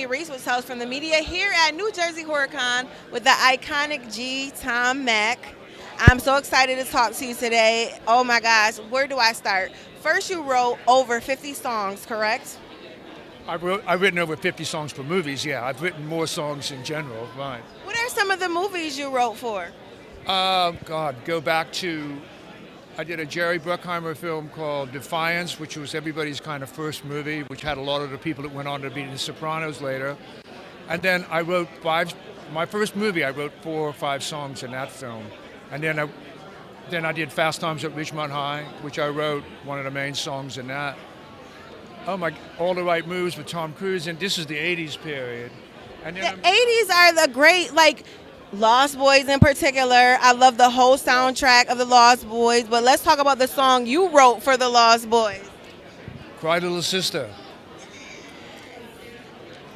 Tammy Reese with Tales from the Media here at New Jersey HorrorCon with the iconic G, Tom Mack. I'm so excited to talk to you today. Oh my gosh, where do I start? First, you wrote over 50 songs, correct? I've written over 50 songs for movies, yeah. I've written more songs in general, right. What are some of the movies you wrote for? Go back to, I did a Jerry Bruckheimer film called Defiance, which was everybody's kind of first movie, which had a lot of the people that went on to be in The Sopranos later. And then I wrote my first movie, I wrote 4 or 5 songs in that film. And then I did Fast Times at Ridgemont High, which I wrote one of the main songs in that. All the Right Moves with Tom Cruise, and this is the 80s period. And then The 80s are the great, like, Lost Boys in particular. I love the whole soundtrack of the Lost Boys, but let's talk about the song you wrote for the Lost Boys. Cry Little Sister.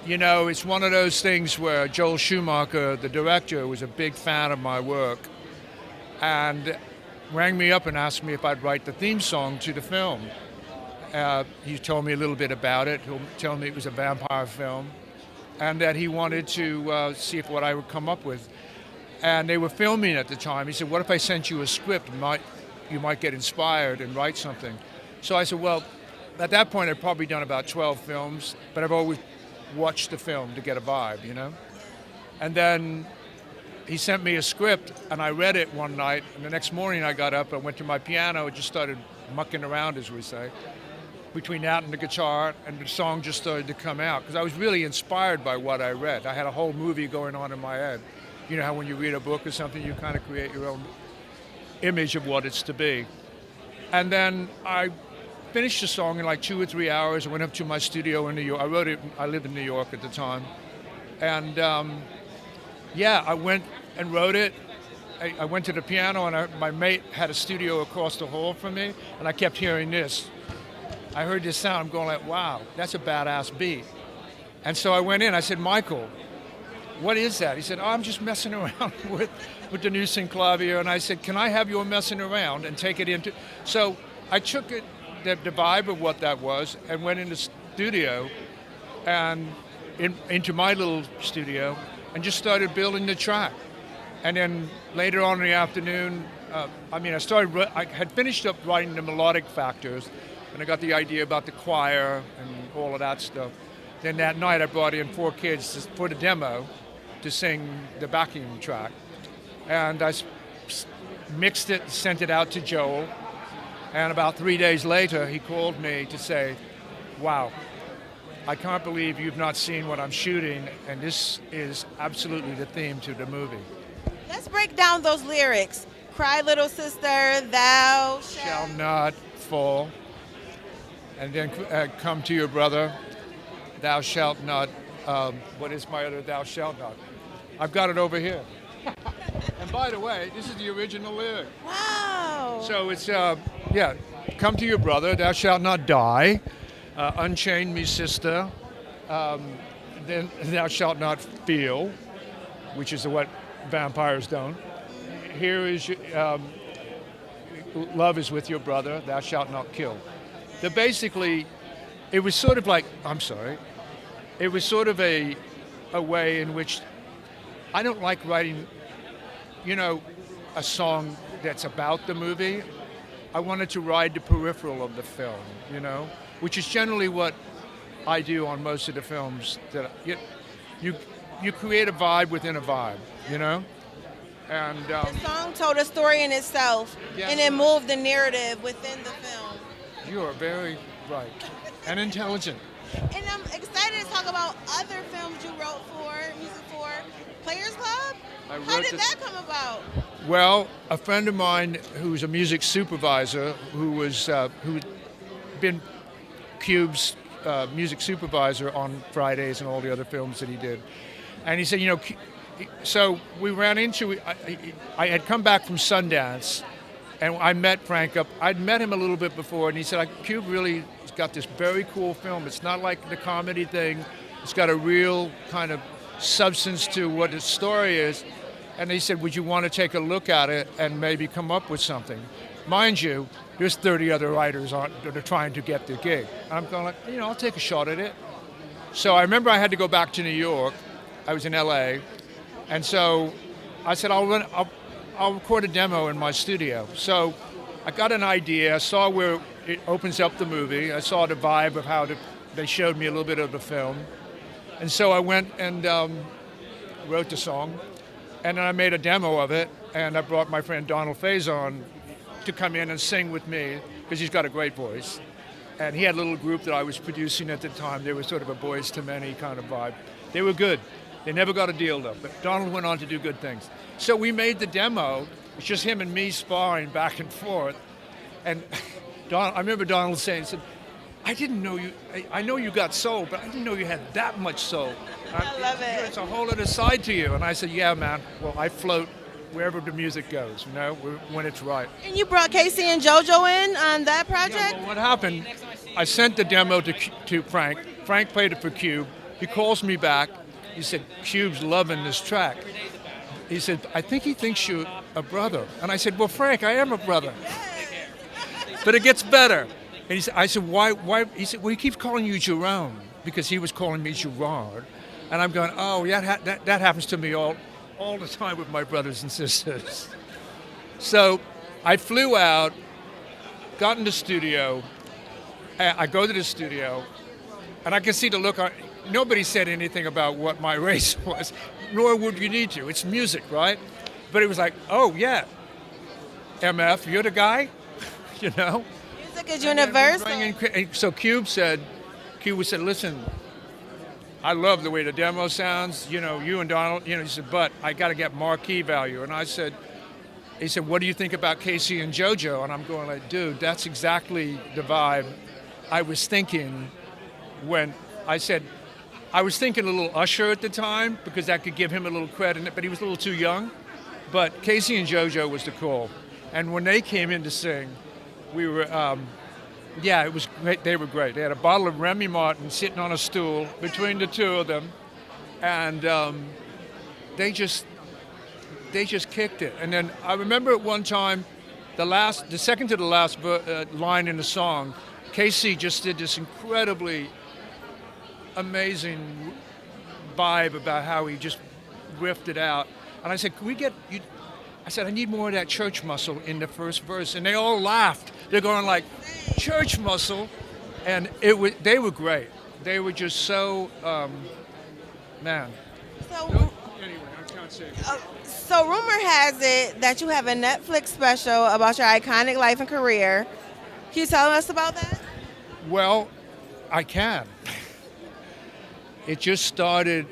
You know, it's one of those things where Joel Schumacher, the director, was a big fan of my work and rang me up and asked me if I'd write the theme song to the film. He told me a little bit about it. He'll tell me it was a vampire film and that he wanted to see what I would come up with. And they were filming at the time. He said, what if I sent you a script? You might get inspired and write something. So I said, well, at that point I'd probably done about 12 films, but I've always watched the film to get a vibe, you know? And then he sent me a script and I read it one night, and the next morning I got up and went to my piano and just started mucking around, as we say, between that and the guitar, and the song just started to come out because I was really inspired by what I read. I had a whole movie going on in my head. You know how when you read a book or something, you kind of create your own image of what it's to be. And then I finished the song in like 2 or 3 hours. I went up to my studio in New York. I wrote it, I lived in New York at the time. And I went and wrote it. I went to the piano, and my mate had a studio across the hall from me, and I kept hearing this. I heard this sound, I'm going like, wow, that's a badass beat. And so I went in, I said, Michael, what is that? He said, I'm just messing around with the new synclavier. And I said, can I have your messing around and take it into... So I took it, the vibe of what that was, and went in the studio, and into my little studio, and just started building the track. And then later on in the afternoon, I had finished up writing the melodic factors, and I got the idea about the choir and all of that stuff. Then that night I brought in 4 kids for the demo to sing the backing track. And I mixed it, sent it out to Joel, and about 3 days later he called me to say, wow, I can't believe you've not seen what I'm shooting, and this is absolutely the theme to the movie. Let's break down those lyrics. Cry little sister, thou Shall not fall. And then come to your brother, thou shalt not, what is my other thou shalt not? I've got it over here. And by the way, this is the original lyric. Wow. So it's, come to your brother, thou shalt not die. Unchain me, sister. Then thou shalt not feel, which is what vampires don't. Here is, love is with your brother, thou shalt not kill. Basically, it was sort of like, it was sort of a way in which I don't like writing, a song that's about the movie. I wanted to ride the peripheral of the film, which is generally what I do on most of the films. That you create a vibe within a vibe, And the song told a story in itself, yes, and it moved the narrative within the film. You are very right and intelligent. And I'm excited to talk about other films you wrote music for. Players Club? How did that come about? Well, a friend of mine who's a music supervisor, who'd been Cube's music supervisor on Fridays and all the other films that he did, and he said, so we ran into. I had come back from Sundance, and I met Frank up. I'd met him a little bit before, and he said, Cube really has got this very cool film. It's not like the comedy thing. It's got a real kind of substance to what the story is. And he said, would you want to take a look at it and maybe come up with something? Mind you, there's 30 other writers that are trying to get the gig. And I'm going like, I'll take a shot at it. So I remember I had to go back to New York. I was in LA. And so I said, I'll record a demo in my studio. So I got an idea, I saw where it opens up the movie. I saw the vibe of how they showed me a little bit of the film. And so I went and wrote the song. And then I made a demo of it. And I brought my friend Donald Faison to come in and sing with me, because he's got a great voice. And he had a little group that I was producing at the time. They were sort of a Boys to Men kind of vibe. They were good. They never got a deal though, but Donald went on to do good things. So we made the demo. It's just him and me sparring back and forth. And I remember Donald saying, I didn't know you, I know you got soul, but I didn't know you had that much soul. I love it. It's a whole other side to you. And I said, yeah, man, well, I float wherever the music goes, you know, when it's right. And you brought Casey and JoJo in on that project? Yeah, well, what happened, I sent the demo to Frank. Frank played it for Cube. He calls me back. He said, Cube's loving this track. He said, I think he thinks you're a brother. And I said, well, Frank, I am a brother. But it gets better. And I said, why? He said, well, he keeps calling you Jerome, because he was calling me Gerard. And I'm going, oh, yeah, that happens to me all the time with my brothers and sisters. So I flew out, got in the studio. I go to the studio, and I can see the look on. Nobody said anything about what my race was, nor would you need to. It's music, right? But it was like, oh, yeah, MF, you're the guy, you know? Music is universal. So Cube said, listen, I love the way the demo sounds. You know, you and Donald, you know, he said, but I got to get marquee value. And he said, what do you think about Casey and JoJo? And I'm going like, dude, that's exactly the vibe I was thinking when I said, I was thinking a little Usher at the time, because that could give him a little credit, but he was a little too young. But Casey and JoJo was the call. And when they came in to sing, we were, it was great. They were great. They had a bottle of Remy Martin sitting on a stool between the two of them. And they just kicked it. And then I remember at one time, the second to the last line in the song, Casey just did this incredibly amazing vibe about how he just riffed it out. And I said, can we get you? I said, I need more of that church muscle in the first verse. And they all laughed. They're going like, church muscle. And they were great. They were just so, man. So, anyway, I can't say. So rumor has it that you have a Netflix special about your iconic life and career. Can you tell us about that? Well, I can. It just started,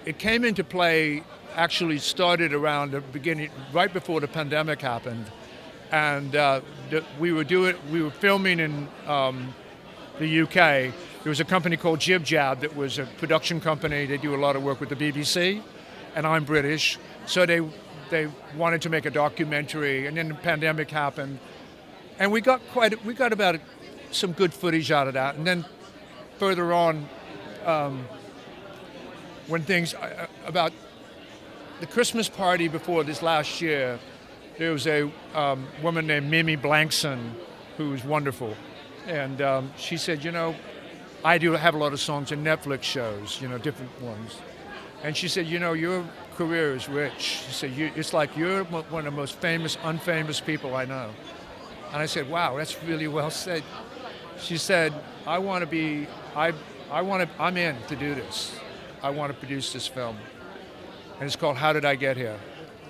it came into play, actually started around the beginning, right before the pandemic happened. And we were filming in the UK. There was a company called Jib Jab that was a production company. They do a lot of work with the BBC, and I'm British. So they wanted to make a documentary, and then the pandemic happened. And we got about some good footage out of that. And then further on, when things about the Christmas party before this last year, there was a woman named Mimi Blankson who was wonderful, and she said, you know, I do have a lot of songs in Netflix shows, you know, different ones, and she said, you know, your career is rich. She said, it's like you're one of the most famous, unfamous people I know. And I said, wow, that's really well said. She said, I'm in to do this. I want to produce this film. And it's called How Did I Get Here?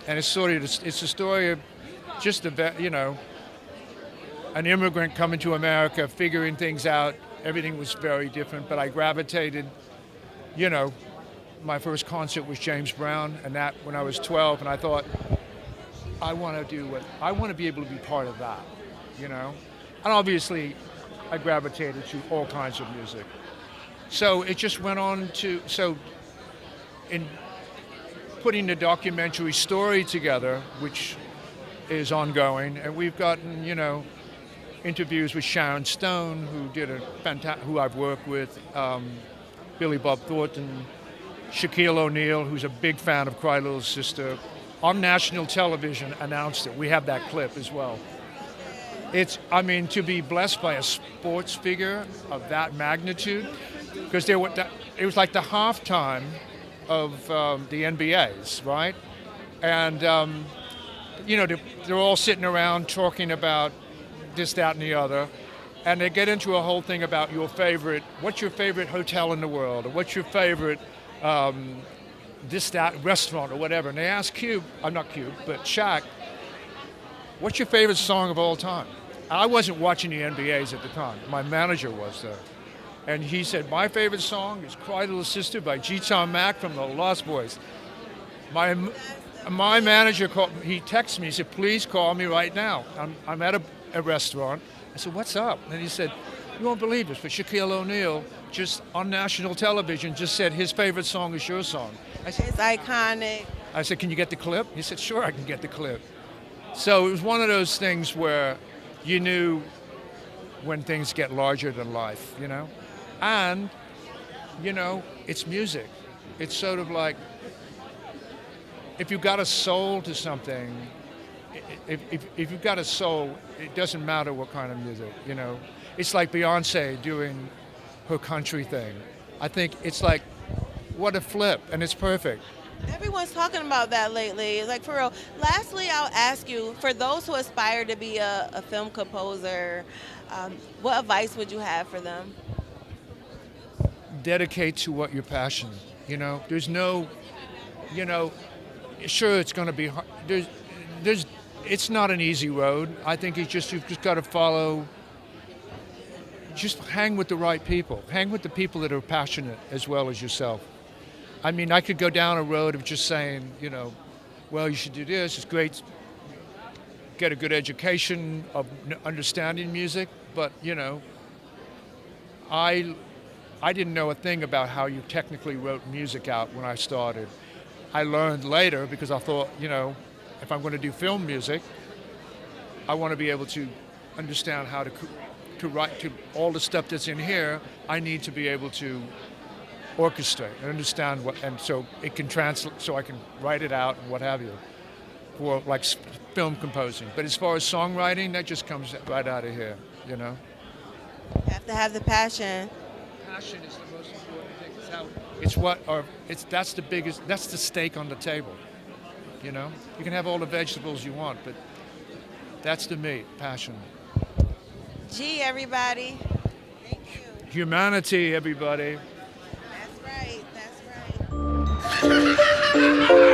And it's a story of just an immigrant coming to America, figuring things out. Everything was very different, but I gravitated, you know, my first concert was James Brown, and that when I was 12, and I thought, I want to be able to be part of that, you know? And obviously, I gravitated to all kinds of music. So it just went on in putting the documentary story together, which is ongoing, and we've gotten, you know, interviews with Sharon Stone, who I've worked with, Billy Bob Thornton, Shaquille O'Neal, who's a big fan of Cry Little Sister, on national television announced it. We have that clip as well. To be blessed by a sports figure of that magnitude, because it was like the halftime of the NBAs, right? And they're all sitting around talking about this, that, and the other, and they get into a whole thing about what's your favorite hotel in the world, or what's your favorite this, that restaurant, or whatever. And they ask not Cube, but Shaq, what's your favorite song of all time? I wasn't watching the NBAs at the time. My manager was there. And he said, my favorite song is Cry Little Sister by G. Tom Mack from the Lost Boys. My manager he texted me, he said, please call me right now. I'm at a restaurant. I said, what's up? And he said, you won't believe this, but Shaquille O'Neal just on national television just said his favorite song is your song. I said, It's iconic. I said, can you get the clip? He said, sure, I can get the clip. So it was one of those things where you knew when things get larger than life, And, it's music. It's sort of like, if you've got a soul to something, if you've got a soul, it doesn't matter what kind of music, It's like Beyonce doing her country thing. I think it's like, what a flip, and it's perfect. Everyone's talking about that lately. Like, for real. Lastly, I'll ask you, for those who aspire to be a film composer, what advice would you have for them? Dedicate to what you're passionate. There's no, sure it's going to be hard. It's not an easy road. I think you've just got to follow. Just hang with the right people. Hang with the people that are passionate as well as yourself. I mean, I could go down a road of just saying, well, you should do this. It's great. Get a good education of understanding music, but I didn't know a thing about how you technically wrote music out when I started. I learned later because I thought, if I'm going to do film music, I want to be able to understand how to write to all the stuff that's in here. I need to be able to orchestrate and understand and so it can translate, so I can write it out and what have you, for like film composing. But as far as songwriting, that just comes right out of here, You have to have the passion. Passion is the most important thing. That's the steak on the table. You can have all the vegetables you want, but that's the meat, passion. G, everybody. Thank you. Humanity, everybody. That's right.